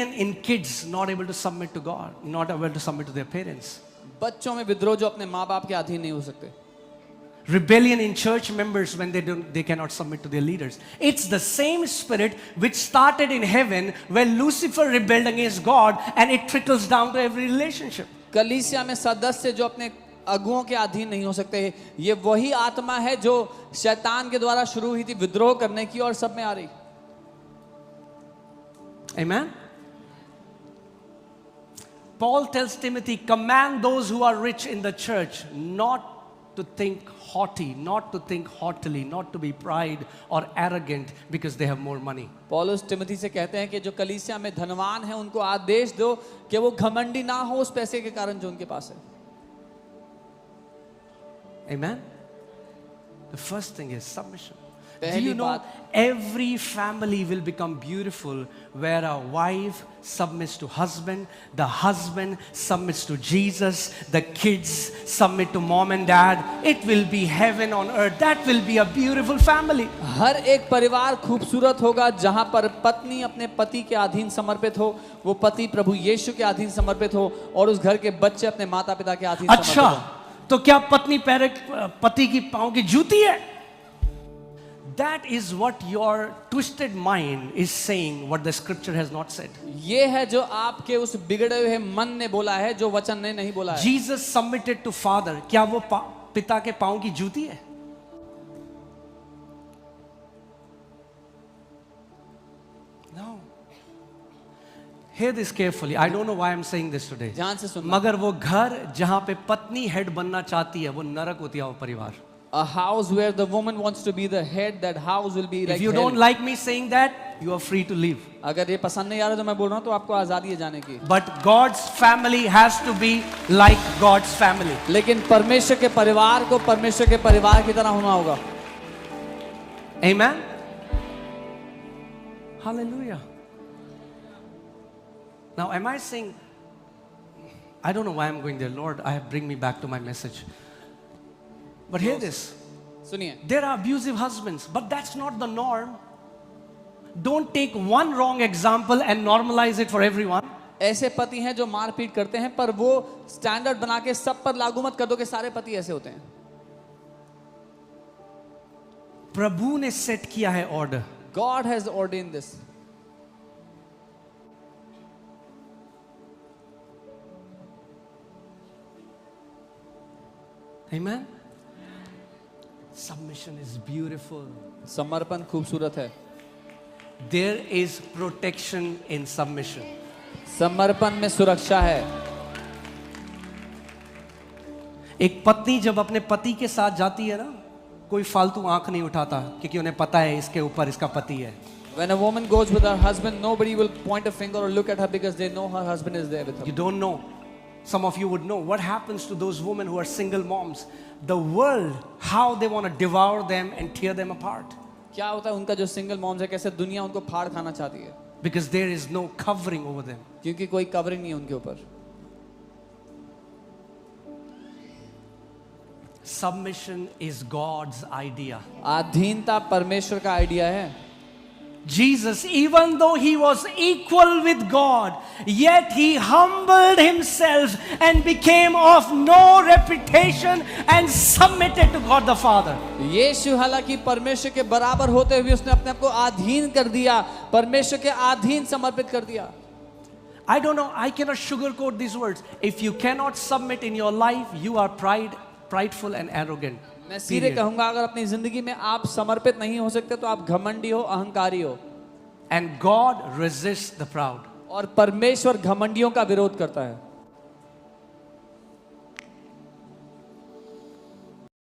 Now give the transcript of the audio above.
rebellion in kids not able to submit to God, not able to submit to their parents. बच्चों में विद्रोह जो अपने माँ बाप के अधीन नहीं हो सकते. Rebellion in church members when they cannot submit to their leaders. It's the same spirit which started in heaven when Lucifer rebelled against God, and it trickles down to every relationship. कलीसिया में सदस्य जो अपने अगुओं के अधीन नहीं हो सकते, ये वही आत्मा है जो शैतान के द्वारा शुरू हुई थी विद्रोह करने की और सब में आ रही. Amen. Paul tells Timothy, command those who are rich in the church not to think haughty, not to think haughtily, not to be pride or arrogant because they have more money. पौलुस तिमोथी से कहते हैं कि जो कलीसिया में धनवान है उनको आदेश दो कि वो घमंडी ना हो उस पैसे के कारण जो उनके पास है. Amen. The first thing is submission. Do पहली you know बात, every family will become beautiful where a wife submits to husband, the husband submits to Jesus, the kids submit to mom and dad. It will be heaven on earth. That will be a beautiful family. हर एक परिवार खूबसूरत होगा जहां पर पत्नी अपने पति के अधीन समर्पित हो, वो पति प्रभु यीशु के अधीन समर्पित हो और उस घर के बच्चे अपने माता पिता के अधीन समर्पित हो. अच्छा, तो क्या पत्नी पति की पांव की जूती है? That is what your twisted mind is saying, what the scripture has not said. ये है जो आपके उस बिगड़े हुए मन ने बोला है, जो वचन ने नहीं बोला है. Jesus submitted to father. क्या वो पिता के पांव की जूती है? No. Hear this carefully. I don't know why I'm saying this today. ध्यान से सुनना. मगर वो घर जहां पे पत्नी हेड बनना चाहती है, वो नरक होती है वो परिवार. A house where the woman wants to be the head, that house will be like If you hell. don't like me saying that, you are free to leave. अगर ये पसंद नहीं आ रहा तो मैं बोल रहा हूँ तो आपको आजादी है जाने की. But God's family has to be like God's family. लेकिन परमेश्वर के परिवार को परमेश्वर के परिवार की तरह होना होगा. Amen. Hallelujah. Now, am I saying? I don't know why I'm going there, Lord. Bring me back to my message. But hear this. सुनिए, There are abusive husbands, but that's not the norm. Don't take one wrong example and normalize it for everyone. ऐसे पति हैं जो मारपीट करते हैं, पर वो स्टैंडर्ड बना के सब पर लागू मत कर दो कि सारे पति ऐसे होते हैं. प्रभु ने सेट किया है order. God has ordained this. Amen. Submission is beautiful. समर्पण खूबसूरत है. There is protection in submission. समर्पण में सुरक्षा है. एक पत्नी जब अपने पति के साथ जाती है ना, कोई फालतू आंख नहीं उठाता क्योंकि उन्हें पता है इसके ऊपर इसका पति है. When a woman goes with her husband, nobody will point a finger or look at her because they know her husband is there with her. You don't know. Some of you would know what happens to those women who are single moms. The world, how they want to devour them and tear them apart. क्या होता है उनका जो single moms है, कैसे दुनिया उनको फाड़ खाना चाहती है. Because there is no covering over them. क्योंकि कोई कवरिंग नहीं है उनके ऊपर. Submission is God's idea. अधीनता परमेश्वर का आइडिया है. Jesus, even though he was equal with God, yet he humbled himself and became of no reputation and submitted to God the Father. यीशु हालांकि परमेश्वर के बराबर होते हुए उसने अपने आप को अधीन कर दिया, परमेश्वर के अधीन समर्पित कर दिया. I don't know, I cannot sugarcoat these words. If you cannot submit in your life, you are prideful and arrogant. मैं सीधे कहूंगा, अगर अपनी जिंदगी में आप समर्पित नहीं हो सकते तो आप घमंडी हो, अहंकारी हो. And God resists the proud. और परमेश्वर घमंडियों का विरोध करता है.